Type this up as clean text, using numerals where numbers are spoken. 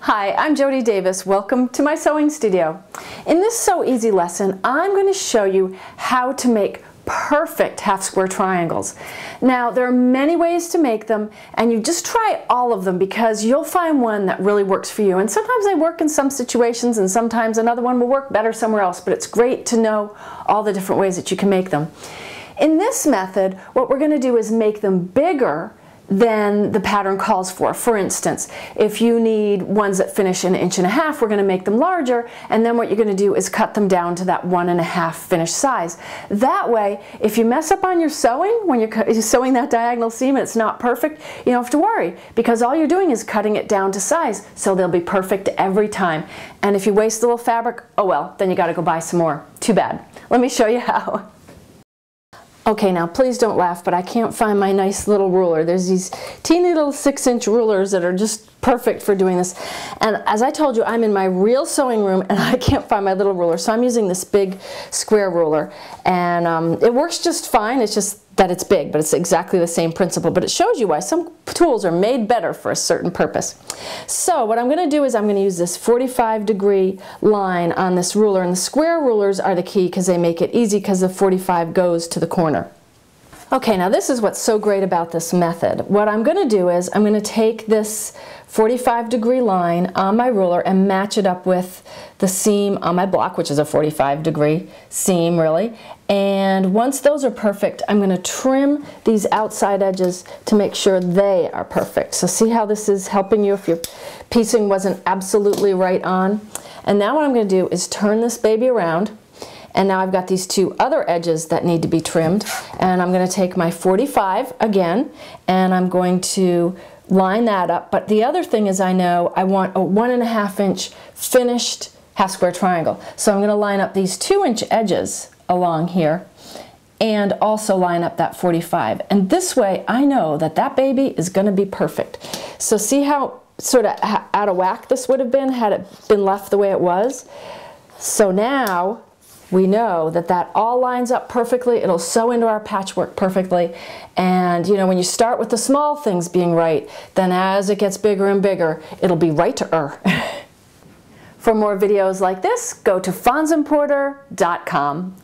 Hi, I'm Jody Davis. Welcome to my sewing studio. In this Sew Easy lesson, I'm going to show you how to make perfect half square triangles. Now, there are many ways to make them, and you just try all of them because you'll find one that really works for you. And sometimes they work in some situations, and sometimes another one will work better somewhere else, but it's great to know all the different ways that you can make them. In this method, what we're going to do is make them bigger than the pattern calls for. For instance, if you need ones that finish 1.5 inches, we're going to make them larger, and then what you're going to do is cut them down to that 1.5 finished size. That way, if you mess up on your sewing, when you're sewing that diagonal seam and it's not perfect, you don't have to worry, because all you're doing is cutting it down to size, so they'll be perfect every time. And if you waste a little fabric, oh well, then you got to go buy some more. Too bad. Let me show you how. Okay, now please don't laugh, but I can't find my nice little ruler. There's these teeny little 6-inch rulers that are just perfect for doing this. And as I told you, I'm in my real sewing room and I can't find my little ruler, so I'm using this big square ruler. And it works just fine, it's just that it's big, but it's exactly the same principle. But it shows you why some tools are made better for a certain purpose. So what I'm going to do is I'm going to use this 45-degree line on this ruler, and the square rulers are the key because they make it easy because the 45 goes to the corner. Okay, now this is what's so great about this method. What I'm going to do is I'm going to take this 45-degree line on my ruler and match it up with the seam on my block, which is a 45-degree seam really. And once those are perfect, I'm going to trim these outside edges to make sure they are perfect. So see how this is helping you if your piecing wasn't absolutely right on? And now what I'm going to do is turn this baby around. And now I've got these two other edges that need to be trimmed, and I'm going to take my 45 again and I'm going to line that up. But the other thing is, I know I want a 1.5 inch finished half square triangle, so I'm going to line up these 2-inch edges along here and also line up that 45, and this way I know that that baby is going to be perfect. So see how sort of out of whack this would have been had it been left the way it was? So now we know that that all lines up perfectly. It'll sew into our patchwork perfectly. And you know, when you start with the small things being right, then as it gets bigger and bigger, it'll be right-er. For more videos like this, go to fonzimporter.com.